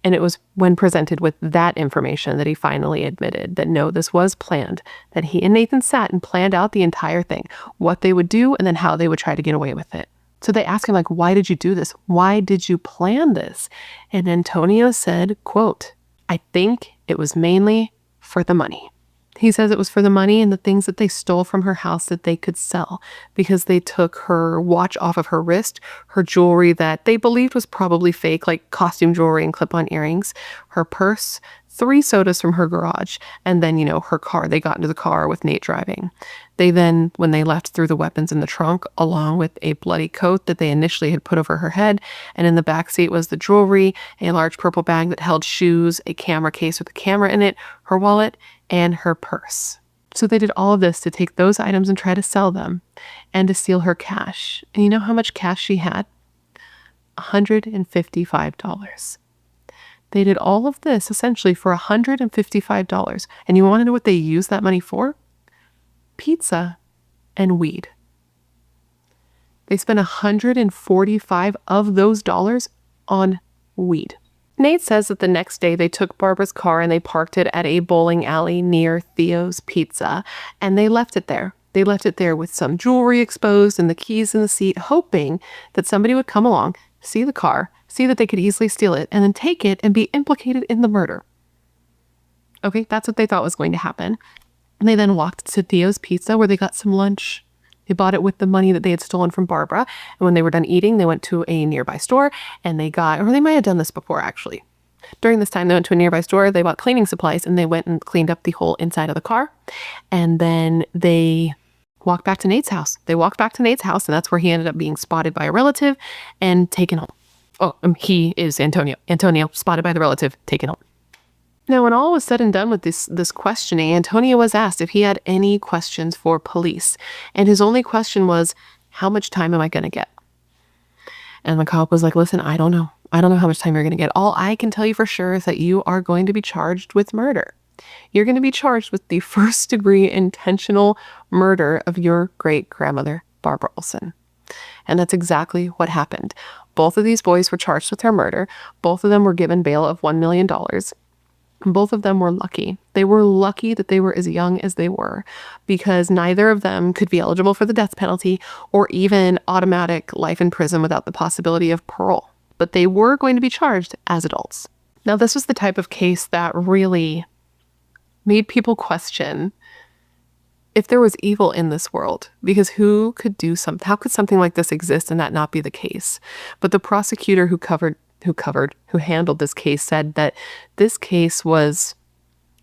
And it was when presented with that information that he finally admitted that no, this was planned, that he and Nathan sat and planned out the entire thing, what they would do and then how they would try to get away with it. So they asked him, like, why did you do this? Why did you plan this? And Antonio said, quote, I think it was mainly for the money. He says it was for the money and the things that they stole from her house that they could sell, because they took her watch off of her wrist, her jewelry that they believed was probably fake, like costume jewelry and clip-on earrings, her purse, 3 sodas from her garage, and then, her car. They got into the car with Nate driving. They then, when they left, threw the weapons in the trunk along with a bloody coat that they initially had put over her head, and in the back seat was the jewelry, a large purple bag that held shoes, a camera case with a camera in it, her wallet, and her purse. So they did all of this to take those items and try to sell them and to steal her cash. And you know how much cash she had? $155. They did all of this essentially for $155. And you want to know what they used that money for? Pizza and weed. They spent 145 of those dollars on weed. Nate says that the next day they took Barbara's car and they parked it at a bowling alley near Theo's Pizza, and they left it there. They left it there with some jewelry exposed and the keys in the seat, hoping that somebody would come along, see the car, see that they could easily steal it, and then take it and be implicated in the murder. Okay, that's what they thought was going to happen. And they then walked to Theo's Pizza where they got some lunch. They bought it with the money that they had stolen from Barbara. And when they were done eating, they went to a nearby store and they got, or they might have done this before actually. During this time, they went to a nearby store, they bought cleaning supplies, and they went and cleaned up the whole inside of the car. And then they walked back to Nate's house. They walked back to Nate's house, and that's where he ended up being spotted by a relative and taken home. Oh, he is Antonio. Antonio, spotted by the relative, taken home. Now, when all was said and done with this questioning, Antonio was asked if he had any questions for police. And his only question was, how much time am I going to get? And the cop was like, listen, I don't know. I don't know how much time you're going to get. All I can tell you for sure is that you are going to be charged with murder. You're going to be charged with the first-degree intentional murder of your great-grandmother, Barbara Olson. And that's exactly what happened. Both of these boys were charged with their murder. Both of them were given bail of $1 million. Both of them were lucky. They were lucky that they were as young as they were, because neither of them could be eligible for the death penalty or even automatic life in prison without the possibility of parole. But they were going to be charged as adults. Now, this was the type of case that really made people question if there was evil in this world, because who could do something? How could something like this exist and that not be the case? But the prosecutor who handled this case said that this case was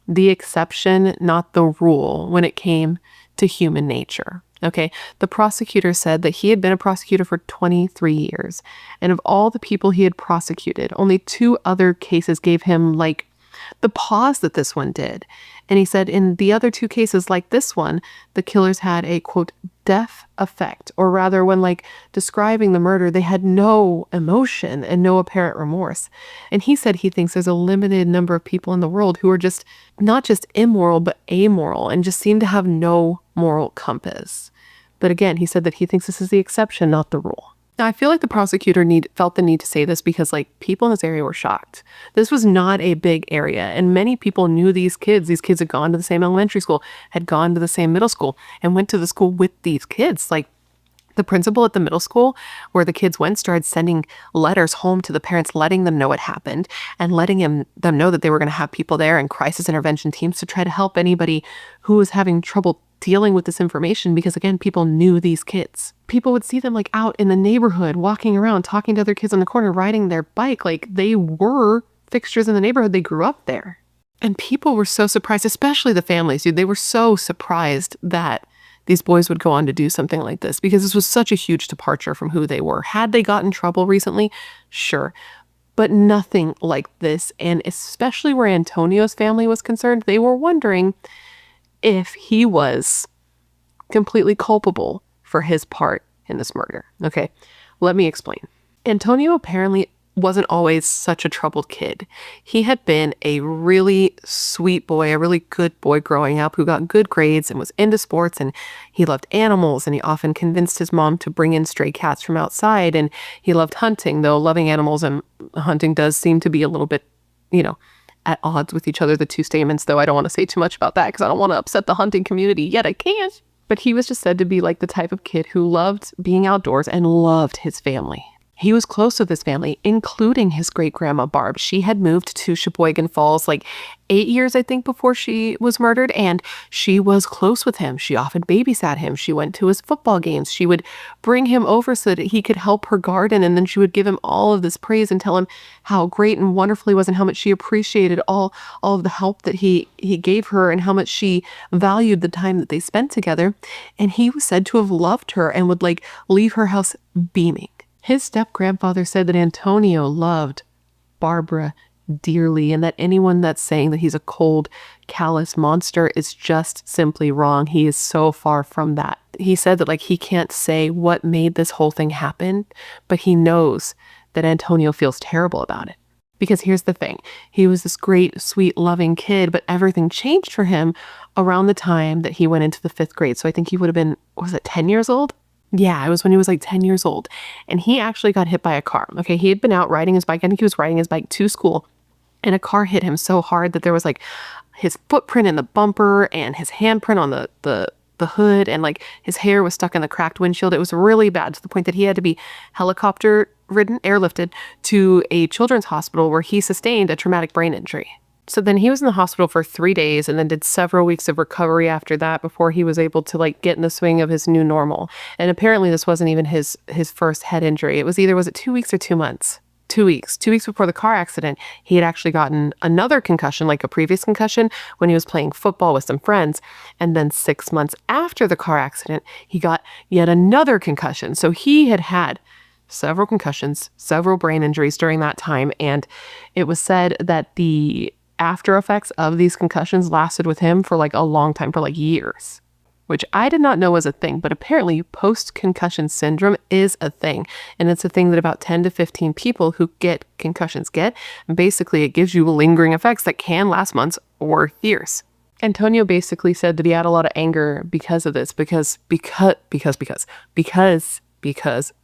the exception, not the rule, when it came to human nature. Okay, the prosecutor said that he had been a prosecutor for 23 years. And of all the people he had prosecuted, only 2 other cases gave him like the pause that this one did. And he said in the other 2 cases like this one, the killers had a, quote, deaf effect, or rather when like describing the murder, they had no emotion and no apparent remorse. And he said he thinks there's a limited number of people in the world who are just not just immoral, but amoral and just seem to have no moral compass. But again, he said that he thinks this is the exception, not the rule. Now, I feel like the prosecutor felt the need to say this because like people in this area were shocked. This was not a big area, and many people knew these kids. These kids had gone to the same elementary school, had gone to the same middle school, and went to the school with these kids. Like the principal at the middle school where the kids went started sending letters home to the parents, letting them know what happened and letting them know that they were going to have people there and crisis intervention teams to try to help anybody who was having trouble dealing with this information, because again, people knew these kids. People would see them like out in the neighborhood, walking around, talking to other kids on the corner, riding their bike. Like they were fixtures in the neighborhood. They grew up there. And people were so surprised, especially the families, dude. They were so surprised that these boys would go on to do something like this, because this was such a huge departure from who they were. Had they gotten in trouble recently? Sure. But nothing like this. And especially where Antonio's family was concerned, they were wondering if he was completely culpable for his part in this murder. Okay, let me explain. Antonio apparently wasn't always such a troubled kid. He had been a really sweet boy, a really good boy growing up who got good grades and was into sports, and he loved animals, and he often convinced his mom to bring in stray cats from outside, and he loved hunting, though loving animals and hunting does seem to be a little bit, at odds with each other, the 2 statements, though I don't want to say too much about that because I don't want to upset the hunting community, yet I can't. But he was just said to be like the type of kid who loved being outdoors and loved his family. He was close with his family, including his great-grandma Barb. She had moved to Sheboygan Falls like 8 years, I think, before she was murdered, and she was close with him. She often babysat him. She went to his football games. She would bring him over so that he could help her garden, and then she would give him all of this praise and tell him how great and wonderful he was and how much she appreciated all of the help that he gave her and how much she valued the time that they spent together. And he was said to have loved her and would like leave her house beaming. His step-grandfather said that Antonio loved Barbara dearly, and that anyone that's saying that he's a cold, callous monster is just simply wrong. He is so far from that. He said that like he can't say what made this whole thing happen, but he knows that Antonio feels terrible about it. Because here's the thing. He was this great, sweet, loving kid, but everything changed for him around the time that he went into the 5th grade. So I think he would have been, 10 years old? Yeah, it was when he was like 10 years old. And he actually got hit by a car. Okay, he had been out riding his bike. I think he was riding his bike to school. And a car hit him so hard that there was like his footprint in the bumper and his handprint on the hood. And like his hair was stuck in the cracked windshield. It was really bad to the point that he had to be helicopter ridden, airlifted to a children's hospital where he sustained a traumatic brain injury. So then he was in the hospital for 3 days and then did several weeks of recovery after that before he was able to like get in the swing of his new normal. And apparently this wasn't even his first head injury. It was either, was it 2 weeks or 2 months? 2 weeks. 2 weeks before the car accident, he had actually gotten another concussion, like a previous concussion, when he was playing football with some friends. And then 6 months after the car accident, he got yet another concussion. So he had had several concussions, several brain injuries during that time. And it was said that the after effects of these concussions lasted with him for like a long time, for like years, which I did not know was a thing, but apparently post-concussion syndrome is a thing. And it's a thing that about 10 to 15 people who get concussions get. And basically it gives you lingering effects that can last months or years. Antonio basically said that he had a lot of anger because of this, because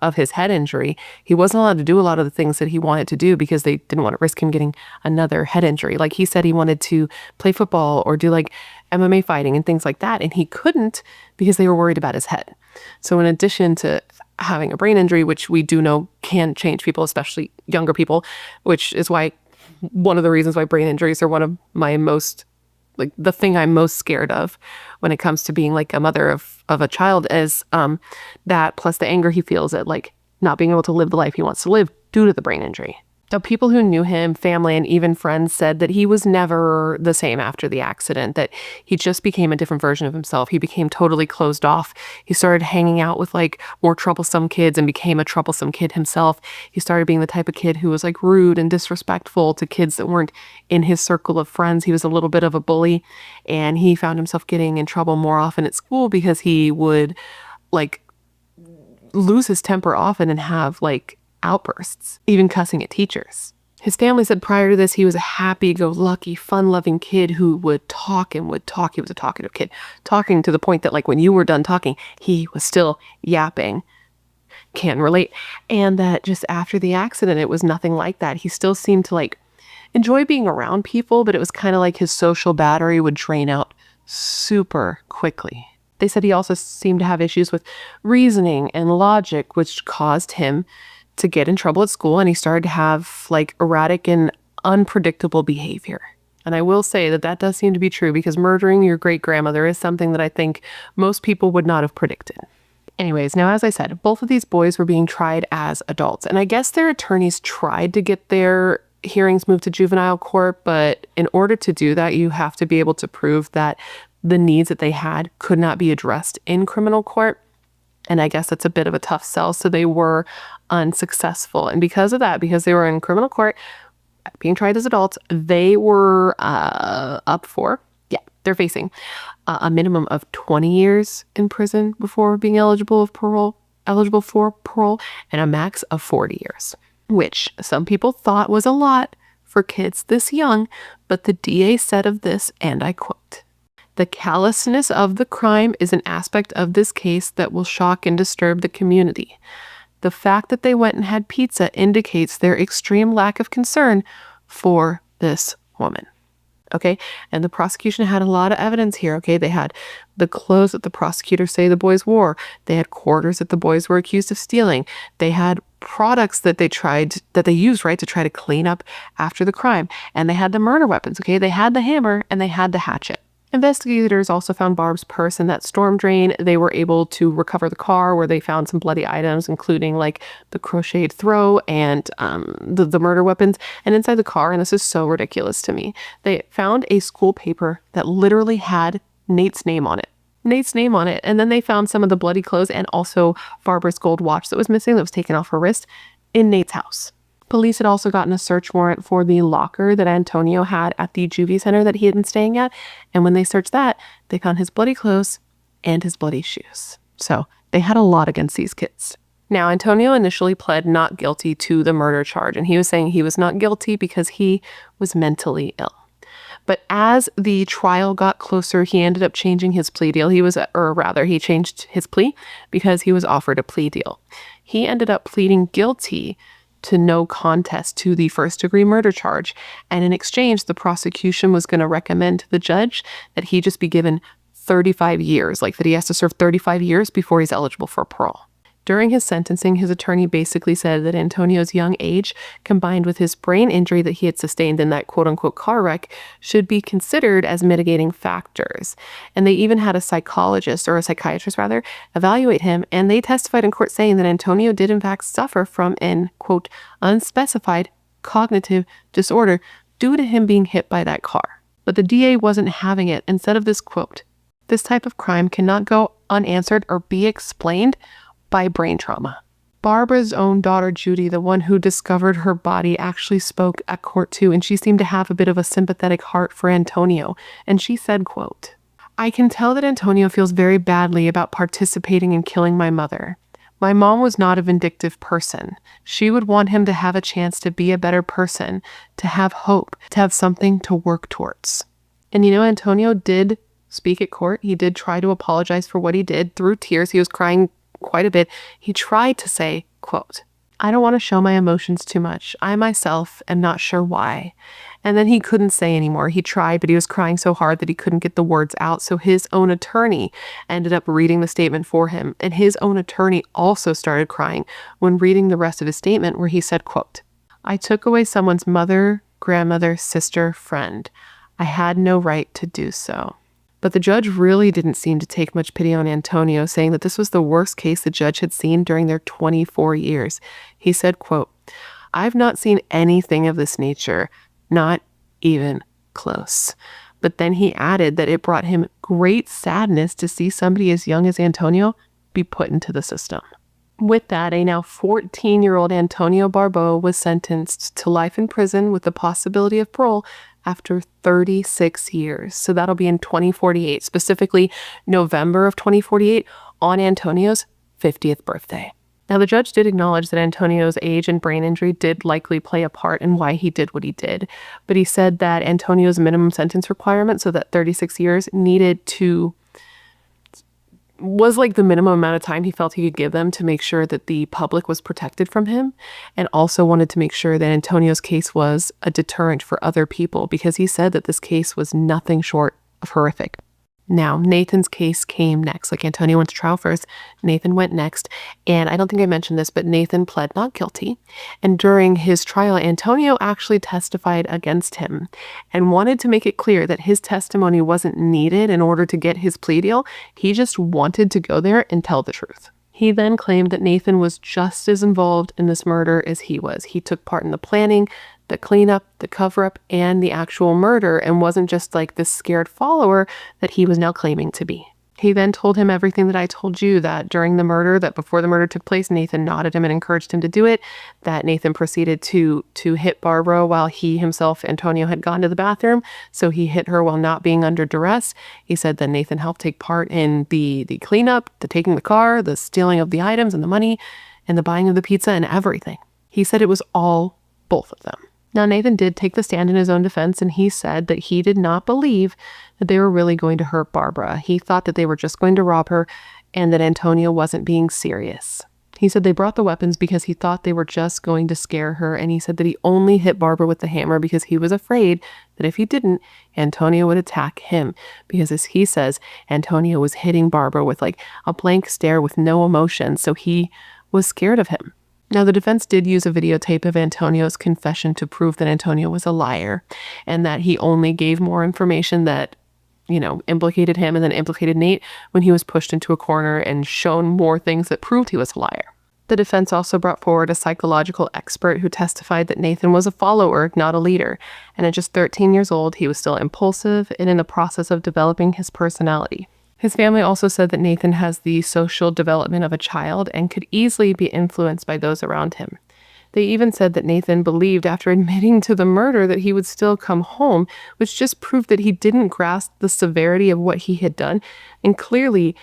of his head injury. He wasn't allowed to do a lot of the things that he wanted to do because they didn't want to risk him getting another head injury. Like he said he wanted to play football or do like MMA fighting and things like that. And he couldn't because they were worried about his head. So in addition to having a brain injury, which we do know can change people, especially younger people, which is why one of the reasons why brain injuries are one of my most, like the thing I'm most scared of when it comes to being like a mother of a child is that, plus the anger he feels at like not being able to live the life he wants to live due to the brain injury. Now, people who knew him, family, and even friends said that he was never the same after the accident, that he just became a different version of himself. He became totally closed off. He started hanging out with like more troublesome kids and became a troublesome kid himself. He started being the type of kid who was like rude and disrespectful to kids that weren't in his circle of friends. He was a little bit of a bully, and he found himself getting in trouble more often at school because he would like lose his temper often and have like outbursts, even cussing at teachers. His family said prior to this, he was a happy-go-lucky, fun-loving kid who would talk and would talk. He was a talkative kid, talking to the point that like when you were done talking, he was still yapping. Can relate. And that just after the accident, it was nothing like that. He still seemed to like enjoy being around people, but it was kind of like his social battery would drain out super quickly. They said he also seemed to have issues with reasoning and logic, which caused him to get in trouble at school, and he started to have like erratic and unpredictable behavior. And I will say that that does seem to be true, because murdering your great-grandmother is something that I think most people would not have predicted. Anyways, now as I said, both of these boys were being tried as adults, and I guess their attorneys tried to get their hearings moved to juvenile court, but in order to do that, you have to be able to prove that the needs that they had could not be addressed in criminal court. And I guess that's a bit of a tough sell, so they were unsuccessful. And because of that, because they were in criminal court, being tried as adults, they were they're facing a minimum of 20 years in prison before being eligible for parole, and a max of 40 years, which some people thought was a lot for kids this young. But the DA said of this, and I quote, "The callousness of the crime is an aspect of this case that will shock and disturb the community. The fact that they went and had pizza indicates their extreme lack of concern for this woman." Okay, and the prosecution had a lot of evidence here. Okay, they had the clothes that the prosecutors say the boys wore. They had quarters that the boys were accused of stealing. They had products that they used, right, to try to clean up after the crime. And they had the murder weapons. Okay, they had the hammer and they had the hatchet. Investigators also found Barb's purse in that storm drain. They were able to recover the car, where they found some bloody items, including like the crocheted throw and the murder weapons. And inside the car, and this is so ridiculous to me, they found a school paper that literally had Nate's name on it. And then they found some of the bloody clothes and also Barbara's gold watch that was missing, that was taken off her wrist, in Nate's house. Police had also gotten a search warrant for the locker that Antonio had at the juvie center that he had been staying at. And when they searched that, they found his bloody clothes and his bloody shoes. So they had a lot against these kids. Now, Antonio initially pled not guilty to the murder charge, and he was saying he was not guilty because he was mentally ill. But as the trial got closer, he ended up changing his plea deal. He changed his plea because he was offered a plea deal. He ended up pleading guilty to no contest to the first-degree murder charge. And in exchange, the prosecution was going to recommend to the judge that he just be given 35 years, like that he has to serve 35 years before he's eligible for parole. During his sentencing, his attorney basically said that Antonio's young age, combined with his brain injury that he had sustained in that quote-unquote car wreck, should be considered as mitigating factors. And they even had a psychiatrist, evaluate him, and they testified in court saying that Antonio did in fact suffer from an, quote, unspecified cognitive disorder due to him being hit by that car. But the DA wasn't having it. Instead of this quote, "This type of crime cannot go unanswered or be explained by brain trauma." Barbara's own daughter, Judy, the one who discovered her body, actually spoke at court too, and she seemed to have a bit of a sympathetic heart for Antonio. And she said, quote, "I can tell that Antonio feels very badly about participating in killing my mother. My mom was not a vindictive person. She would want him to have a chance to be a better person, to have hope, to have something to work towards." And Antonio did speak at court. He did try to apologize for what he did through tears. He was crying quite a bit. He tried to say, quote, "I don't want to show my emotions too much. I myself am not sure why." And then he couldn't say anymore. He tried, but he was crying so hard that he couldn't get the words out. So his own attorney ended up reading the statement for him. And his own attorney also started crying when reading the rest of his statement, where he said, quote, "I took away someone's mother, grandmother, sister, friend. I had no right to do so." But the judge really didn't seem to take much pity on Antonio, saying that this was the worst case the judge had seen during their 24 years. He said, quote, "I've not seen anything of this nature, not even close." But then he added that it brought him great sadness to see somebody as young as Antonio be put into the system. With that, a now 14-year-old Antonio Barbeau was sentenced to life in prison with the possibility of parole after 36 years. So that'll be in 2048, specifically November of 2048, on Antonio's 50th birthday. Now, the judge did acknowledge that Antonio's age and brain injury did likely play a part in why he did what he did. But he said that Antonio's minimum sentence requirement, so that 36 years, was like the minimum amount of time he felt he could give them to make sure that the public was protected from him, and also wanted to make sure that Antonio's case was a deterrent for other people, because he said that this case was nothing short of horrific. Now, Nathan's case came next. Like, Antonio went to trial first, Nathan went next, and I don't think I mentioned this, but Nathan pled not guilty. And during his trial, Antonio actually testified against him and wanted to make it clear that his testimony wasn't needed in order to get his plea deal. He just wanted to go there and tell the truth. He then claimed that Nathan was just as involved in this murder as he was. He took part in the planning, the cleanup, the cover-up, and the actual murder, and wasn't just like this scared follower that he was now claiming to be. He then told him everything that I told you, that during the murder, that before the murder took place, Nathan nodded him and encouraged him to do it, that Nathan proceeded to hit Barbara while he himself, Antonio, had gone to the bathroom, so he hit her while not being under duress. He said that Nathan helped take part in the cleanup, the taking the car, the stealing of the items and the money, and the buying of the pizza and everything. He said it was all both of them. Now, Nathan did take the stand in his own defense, and he said that he did not believe that they were really going to hurt Barbara. He thought that they were just going to rob her, and that Antonio wasn't being serious. He said they brought the weapons because he thought they were just going to scare her, and he said that he only hit Barbara with the hammer because he was afraid that if he didn't, Antonio would attack him. Because, as he says, Antonio was hitting Barbara with like a blank stare with no emotion, so he was scared of him. Now, the defense did use a videotape of Antonio's confession to prove that Antonio was a liar, and that he only gave more information that, implicated him and then implicated Nate when he was pushed into a corner and shown more things that proved he was a liar. The defense also brought forward a psychological expert who testified that Nathan was a follower, not a leader, and at just 13 years old, he was still impulsive and in the process of developing his personality. His family also said that Nathan has the social development of a child and could easily be influenced by those around him. They even said that Nathan believed after admitting to the murder that he would still come home, which just proved that he didn't grasp the severity of what he had done and clearly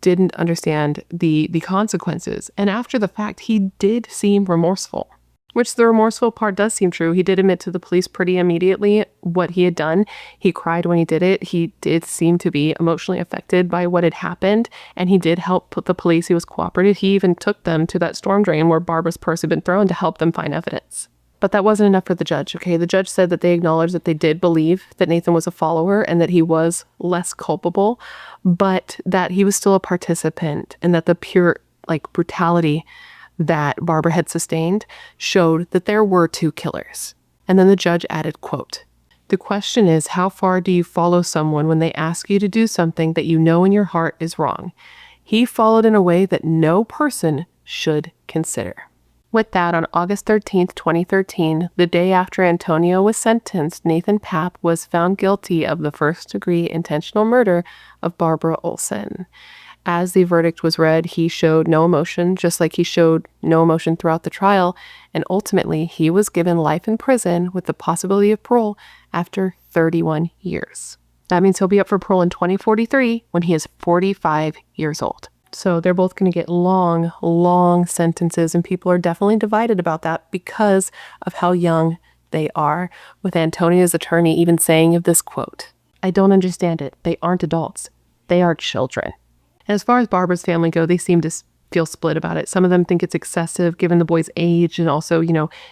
didn't understand the consequences. And after the fact, he did seem remorseful. Which the remorseful part does seem true. He did admit to the police pretty immediately what he had done. He cried when he did it. He did seem to be emotionally affected by what had happened, and he did help the police. He was cooperative. He even took them to that storm drain where Barbara's purse had been thrown to help them find evidence. But that wasn't enough for the judge, okay? The judge said that they acknowledged that they did believe that Nathan was a follower and that he was less culpable, but that he was still a participant, and that the like brutality that Barbara had sustained showed that there were two killers. And then the judge added, quote, "The question is, how far do you follow someone when they ask you to do something that you know in your heart is wrong? He followed in a way that no person should consider." With that, on August 13th, 2013, the day after Antonio was sentenced, Nathan Papp was found guilty of the first-degree intentional murder of Barbara Olson. As the verdict was read, he showed no emotion, just like he showed no emotion throughout the trial, and ultimately he was given life in prison with the possibility of parole after 31 years. That means he'll be up for parole in 2043 when he is 45 years old. So they're both going to get long, long sentences, and people are definitely divided about that because of how young they are, with Antonio's attorney even saying of this quote, "I don't understand it. They aren't adults. They are children." And as far as Barbara's family go, they seem to feel split about it. Some of them think it's excessive given the boy's age and also,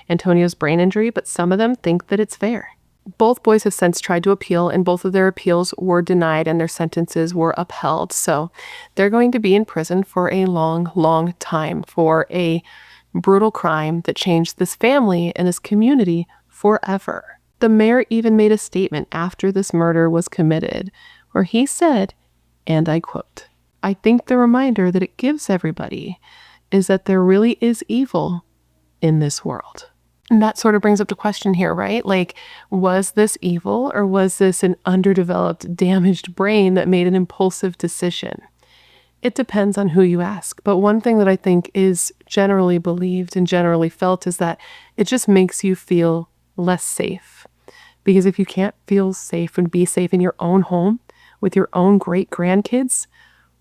Antonio's brain injury, but some of them think that it's fair. Both boys have since tried to appeal, and both of their appeals were denied and their sentences were upheld. So they're going to be in prison for a long, long time for a brutal crime that changed this family and this community forever. The mayor even made a statement after this murder was committed where he said, and I quote, "I think the reminder that it gives everybody is that there really is evil in this world." And that sort of brings up the question here, right? Like, was this evil, or was this an underdeveloped, damaged brain that made an impulsive decision? It depends on who you ask. But one thing that I think is generally believed and generally felt is that it just makes you feel less safe. Because if you can't feel safe and be safe in your own home with your own great grandkids,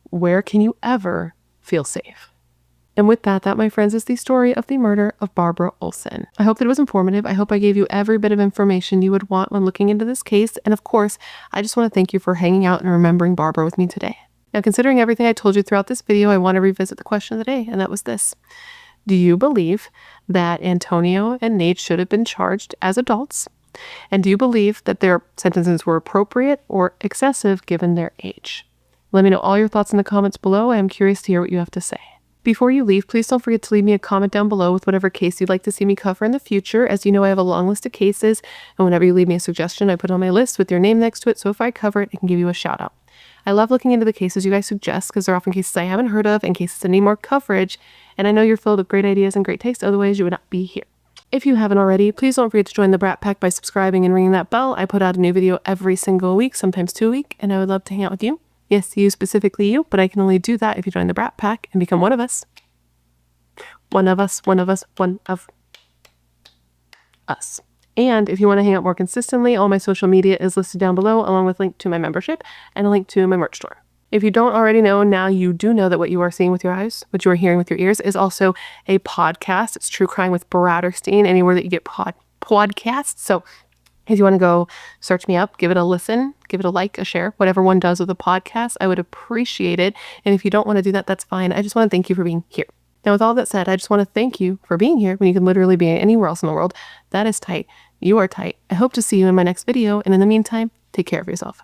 where can you ever feel safe? And with that, my friends, is the story of the murder of Barbara Olson. I hope that it was informative. I hope I gave you every bit of information you would want when looking into this case. And of course, I just want to thank you for hanging out and remembering Barbara with me today. Now, considering everything I told you throughout this video, I want to revisit the question of the day, and that was this. Do you believe that Antonio and Nate should have been charged as adults? And do you believe that their sentences were appropriate or excessive given their age? Let me know all your thoughts in the comments below. I am curious to hear what you have to say. Before you leave, please don't forget to leave me a comment down below with whatever case you'd like to see me cover in the future. As you know, I have a long list of cases, and whenever you leave me a suggestion, I put it on my list with your name next to it, so if I cover it, I can give you a shout out. I love looking into the cases you guys suggest because they're often cases I haven't heard of and cases that need more coverage, and I know you're filled with great ideas and great taste, otherwise you would not be here. If you haven't already, please don't forget to join the Brat Pack by subscribing and ringing that bell. I put out a new video every single week, sometimes 2 a week, and I would love to hang out with you. Yes, you, specifically you, but I can only do that if you join the Brat Pack and become one of us. One of us. And if you want to hang out more consistently, all my social media is listed down below, along with a link to my membership and a link to my merch store. If you don't already know, now you do know that what you are seeing with your eyes, what you are hearing with your ears, is also a podcast. It's True Crime with Bratterstein, anywhere that you get podcasts. So if you want to go search me up, give it a listen, give it a like, a share, whatever one does with the podcast, I would appreciate it. And if you don't want to do that, that's fine. I just want to thank you for being here. Now, with all that said, I just want to thank you for being here when you can literally be anywhere else in the world. That is tight. You are tight. I hope to see you in my next video. And in the meantime, take care of yourself.